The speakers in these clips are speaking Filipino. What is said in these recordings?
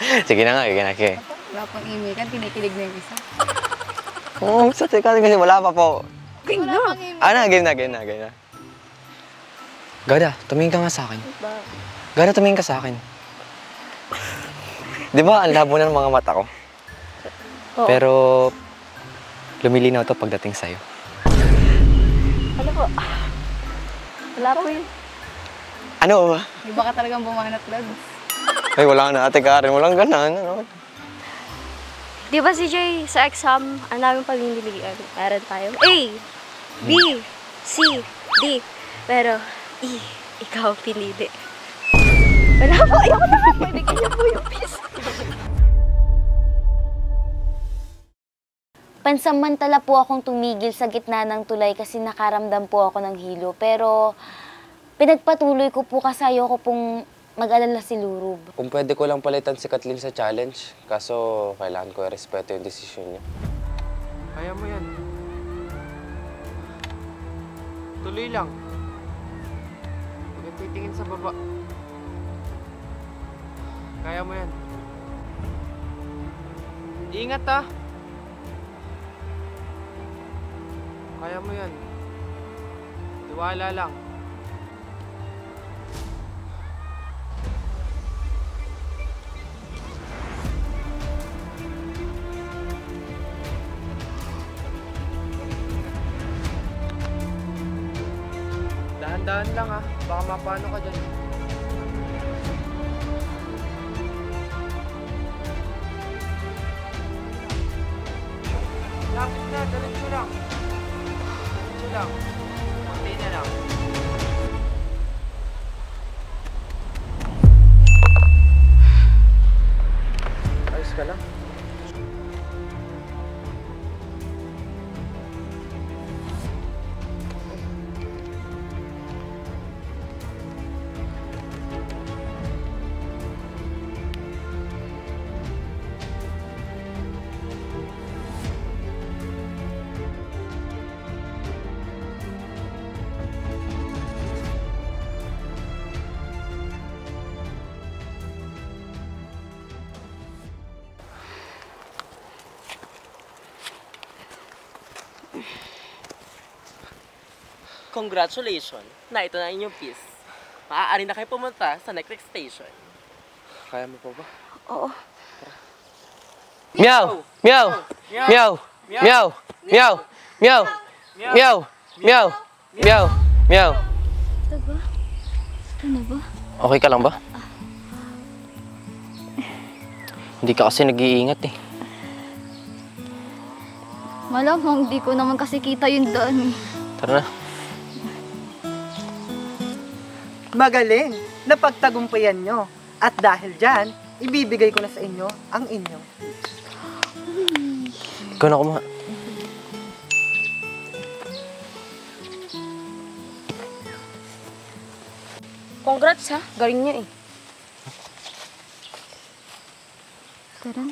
Sige na nga, sige na. Sige. Wala pang email kan, kinikilig na yung isa. Oo, sa teka kasi wala pa po. Game na! Game na. Gada, tumingin ka nga sa akin. Gada, tumingin ka sa akin. Di ba, ang labo na ng mga mata ko? Oo. Pero, lumilinaw to pagdating sa'yo. Ano po? Wala po yun. Ano ba? Iba ka talagang bumanat, Lods. Ay, wala na, Ate Karen. Walang ganan. Ano? Di ba si Jay, sa exam, ang daming pagniniligan. Meron tayo A, B, C, D. Pero, E, ikaw pinili. Wala po, ayoko na. Pwede kanya po yung piece. Pansamantala po akong tumigil sa gitna ng tulay kasi nakaramdam po ako ng hilo. Pero pinagpatuloy ko po kasi ayoko pong mag-alala si Lurub. Kung pwede ko lang palitan si Kathleen sa challenge, kaso kailangan ko i-respeto yung desisyon niya. Kaya mo yan. Tuloy lang. Huwag kang titingin sa baba. Kaya mo yan. Ingat ah! Kaya mo yan. Tiwala lang. Dahan-dahan lang ah. Baka mapano ka dyan. Lapit na, diretso lang. Diretso lang. Konti na lang. Ayos ka lang. Congratulations! Na ito na inyong piece. Maaari na kayo pumunta sa next station. Kaya mo pa ba? Meow! Meow! Meow! Meow! Meow! Meow! Meow! Meow! Meow! Meow! Ano ba? Okay ka lang ba? Hindi ka kasi nag-iingat eh. Malamang, di ko naman kasi kita yun doon. Tara na. Magaling! Napagtagumpayan nyo. At dahil dyan, ibibigay ko na sa inyo ang inyong Ikaw na kumaha. Congrats ha, galing niya eh. Tara.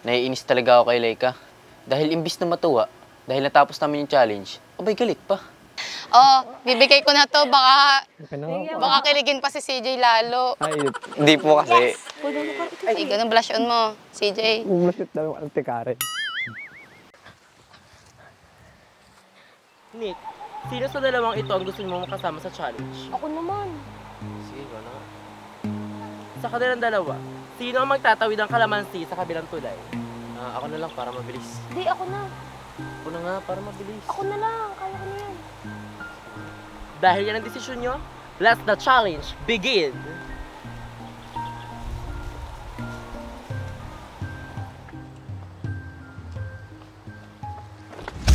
Naiinis talaga ako kay Laika. Dahil imbis na matuwa, dahil natapos namin yung challenge, abay galit pa. Oh, bibigay ko na to. Baka kiligin pa si CJ lalo. Ay, hindi po kasi. Ay, ganun blush on mo, CJ. Umasit na yung Ate Karen. Nick, sino sa dalawang ito ang gusto mo makasama sa challenge? Ako naman. Sige, ikaw na. Sa kanilang dalawa, sino ang magtatawid ng kalamansi sa kabilang tulay? Ako na lang para mabilis. Di, ako na. Ako na nga para mabilis. Ako na lang, kaya ko na yan. Dahil yan ang desisyon nyo, let the challenge begin!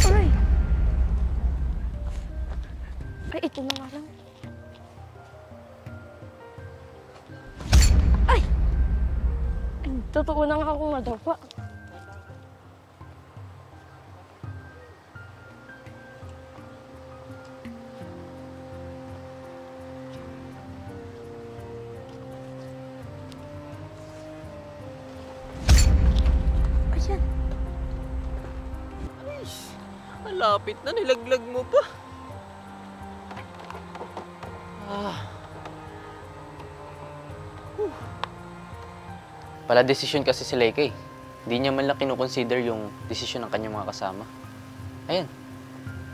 Aray! Ay, ito na nga lang. Ay! Ay, totoo na nga akong madapa. Ayan. Malapit na, nilaglag mo pa. Pala desisyon kasi si Leke. Hindi niya man lang kinukonsider yung desisyon ng kanyang mga kasama. Ayan,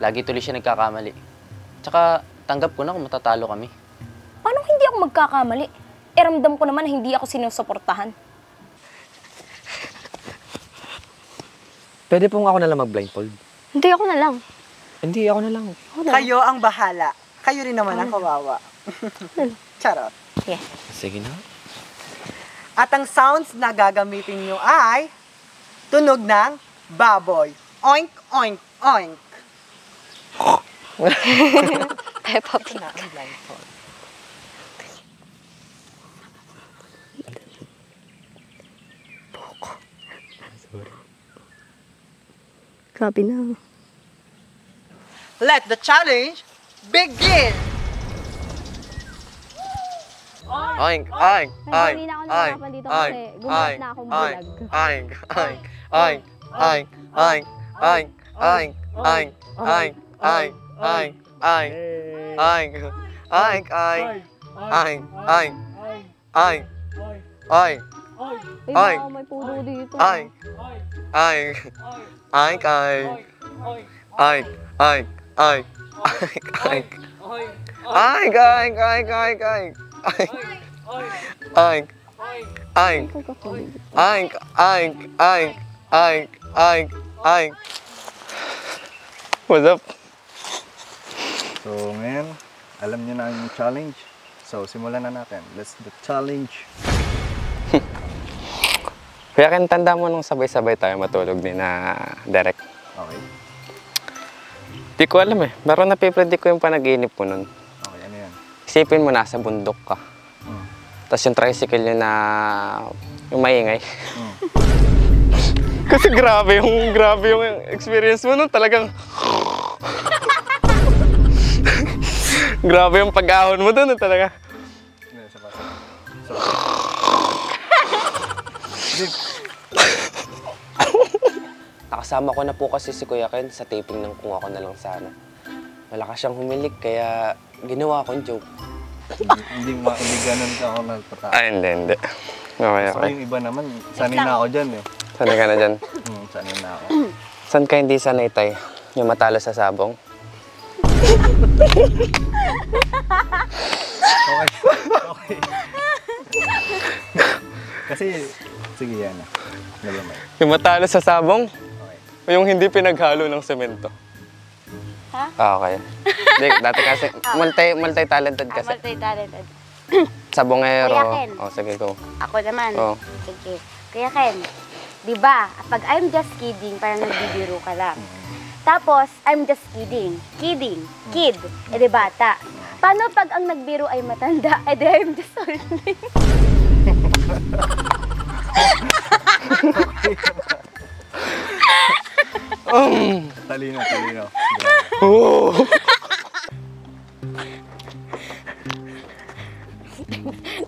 lagi tuloy siya nagkakamali. Tsaka tanggap ko na kung matatalo kami. Paano hindi ako magkakamali? Ramdam ko naman na hindi ako sinusuportahan. Pwede pong ako na lang mag-blindfold. Hindi, ako na lang. Hindi, ako na lang. Kayo ang bahala. Kayo rin naman ang kawawa. Charot. Yeah. Sige na. At ang sounds na gagamitin nyo ay tunog ng baboy. Oink, oink, oink. Peppa Pig. Grabe na. Let the challenge begin! Oink, oink, oink, Hindi na ako oink, nakakapan dito kasi oink, gumawa na akong oink, bulag. oink, oink, oink, oink, oink, oink, oink, oink, oink, oink, oink, oink, oink, oink, oink, oink, oink, oink, Ay, baka may puno dito. oink, oink, oink, oink, oink, oink, oink, oink, oink, oink, oink, oink, oink. Oink, oink, oink, oink, oink, oink, oink, oink. What's up? So ngayon, alam niyo na yung challenge. So simulan na natin. Let's do the challenge. Kuya Ken, tanda mo nung sabay-sabay tayo matulog ni na Derek. Okay. Di ko alam eh. Pero napipredict ko yung panaginip mo nun. Okay, ano yan? Isipin mo nasa bundok ka. Tapos yung tricycle yun na yung maingay. Kasi grabe yung experience mo nun. Talagang grabe yung pag-ahon mo dun talaga. Nakasama ko na po kasi si Kuya Ken sa taping ng Kung Ako Na Lang Sana. Malakas siyang humilig kaya ginawa kong joke. Hindi ganun ka ako nagpata. Ay, hindi. Okay, So yung iba naman, sanay na ako dyan eh. Sanay ka na dyan? Sanay na ako. San ka hindi sanay, Tay? Yung matalo sa sabong? Okay. Kasi, sige yan na. Nalamay. Yung matalo sa sabong? O yung hindi pinaghalo ng semento? Ha? Ah, okay. Hindi, dati kasi, multi-talented kasi. Multi-talented. Sabongero. Kuya Ken. Oh, sige, go. Ako naman. Oo. Sige. Kuya Ken, di ba, pag I'm just kidding, parang nagbibiro ka lang. Tapos, I'm just kidding. Kidding. Kid. Eh di bata. Paano pag ang nagbiro ay matanda? Eh di I'm just only. Talino. Oh.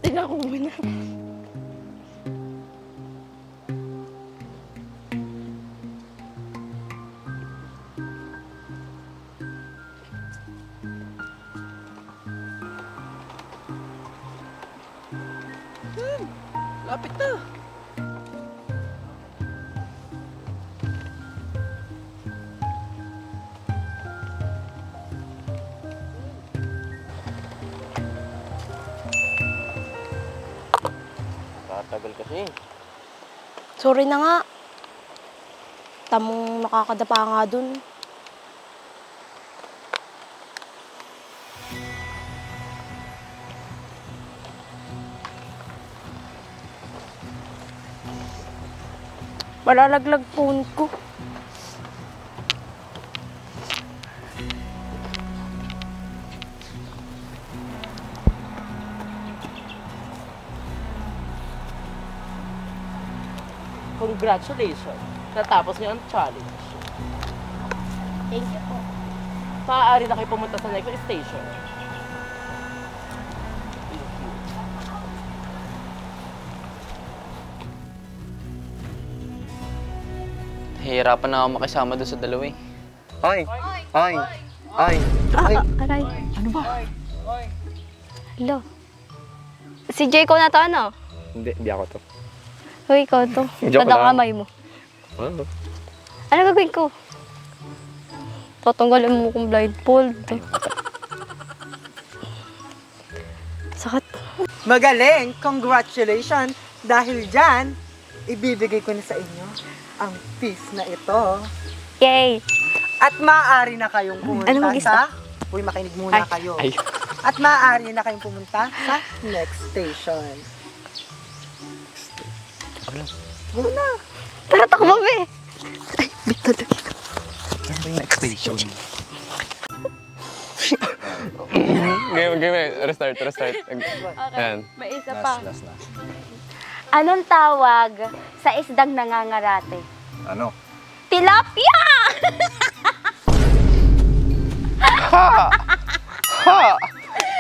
Tingnan ko muna. Lapit na. Tatagal kasi. Sorry na nga. Tamong nakakadapa nga dun. Malalaglag phone ko. Congratulations. Natapos niyo ang challenge. Thank you po. Maaari na kayo pumunta sa next station. Hihirapan na ako makisama doon sa dalawa eh. Ay! Ay! Ay! Ay! Aray. Ano ba? Hello. Si Jay ko na to, ano? Hindi ako to. Hoy, ikaw to. Joke lang. Tadang kamay mo. Ano gagawin ko? Tatanggalin mo kong blindfold. Sakit. Magaling! Congratulations! Dahil dyan, ibibigay ko na sa inyo ang piece na ito. Yay! At maaari na kayong pumunta Ano mag-isa? sa... Uy, makinig muna kayo. Ay. At maaari na kayong pumunta sa next station. Muna! Tara, takbo, be! Ay, bito na. Next station. Game. Restart. Ayan. May isa pa. Last. Anong tawag sa isdang nangangarate? Ano? Tilapia!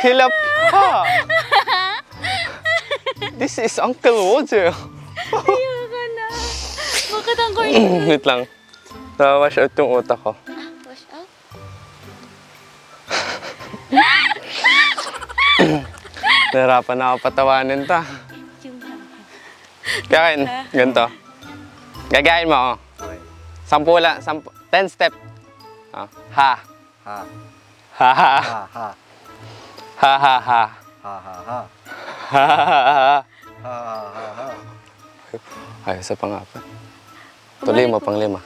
Kilap! Ha! This is Uncle Wojo. Ayoko na. Bakit ang corny? Wait lang. Na-wash out yung utak ko. Wash out? Nahirapan na ako patawanin ta. Kaya ganito. Gagayin mo, oh. 10 step. Oh. Ha. Ha. Ha ha. Ha. Ha. Ha ha ha. Ha. Ha. Ha ha Ha. Ay, isa pa nga pa. Tuloy mo, pang 5.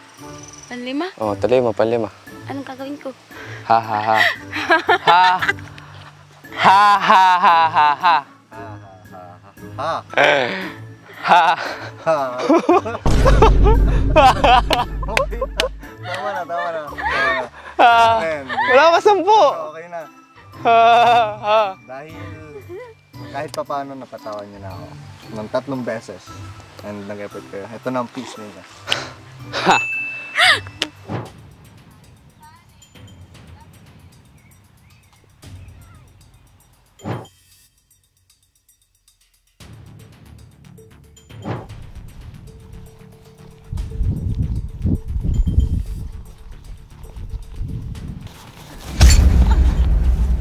Panlima? Oh, tuloy mo, pang 5. Anong gagawin ko? Ha ha ha. Ha. Ha ha ha ha ha. Ha. Ha. Ha. Tama na. Man, Wala pa 10. okay na. Ha ha. Dahil kahit pa paano napatawan niyo na ako ng 3 beses and nag-effort kayo. Ito na ang piece ninyo.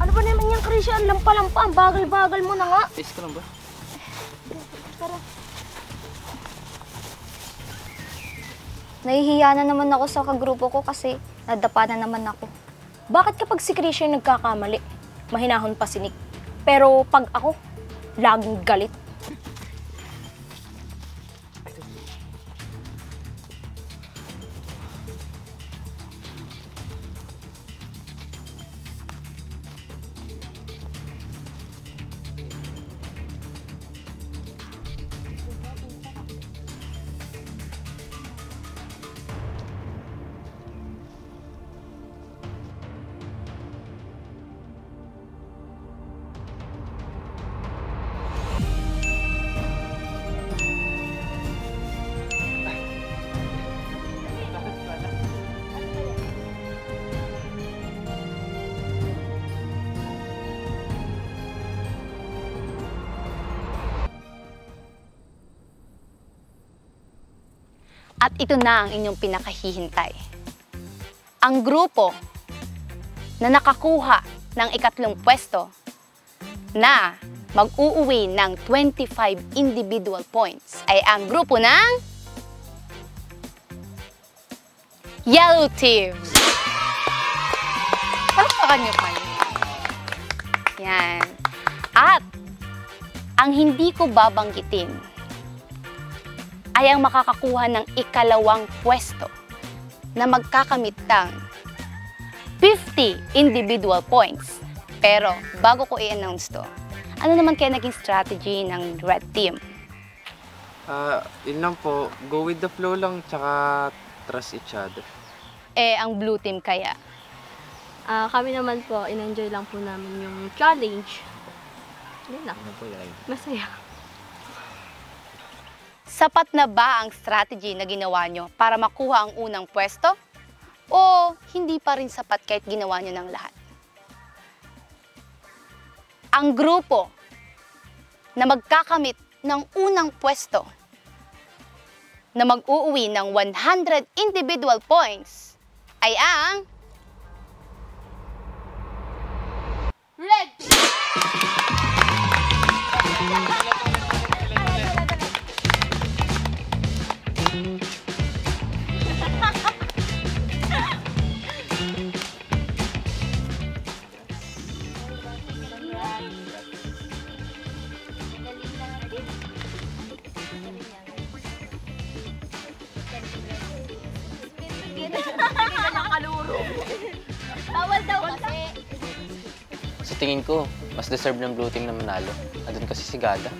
Ano ba naman yung Christian? Lampa-lampa, ang bagal-bagal mo na nga. Taste ka lang ba? Nahihiya na naman ako sa kagrupo ko kasi nadapa na naman ako. Bakit kapag si Christian nagkakamali, mahinahon pa si Nick? Pero pag ako, laging galit. At ito na ang inyong pinakahihintay. Ang grupo na nakakuha ng 3 pwesto na mag-uuwi ng 25 individual points ay ang grupo ng Yellow Team. Palakpakan niyo pa. Yan. At ang hindi ko babanggitin ay ang makakakuha ng 2 pwesto na magkakamit ng 50 individual points. Pero bago ko i-announce to, ano naman kaya naging strategy ng Red Team? Yun lang po, go with the flow lang, tsaka trust each other. Eh, ang Blue Team kaya? Kami naman po, in-enjoy lang po namin yung challenge. Yun lang. Masaya. Sapat na ba ang strategy na ginawa nyo para makuha ang unang pwesto? O hindi pa rin sapat kahit ginawa nyo ng lahat? Ang grupo na magkakamit ng unang pwesto na mag-uuwi ng 100 individual points ay ang Red Team! Bawal daw kasi. Sa tingin ko, mas deserve ng blue team na manalo. Andun kasi si Gada.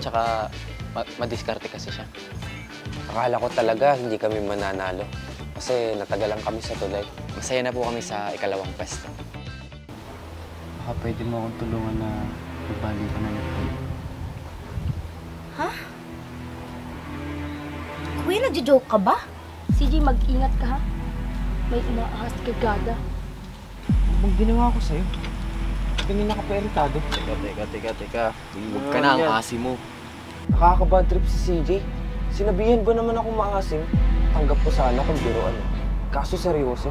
Tsaka, madiskarte kasi siya. Akala ko talaga hindi kami mananalo. Kasi natagalan kami sa tulay. Masaya na po kami sa ikalawang pwesto. Baka pwede mo akong tulungan na magbali ka na nito. Ha? Kuya, nagjo-joke ka ba? CJ, mag-ingat ka ha. May inaahas kay Gada. Anong ginawa ko sa'yo? Kanina ka pa irritado. Teka. Huwag ka na ang asi mo. Nakaka-bad trip si CJ. Sinabihan ba naman ako maasim? Tanggap ko sana kung biruan. Kaso seryoso.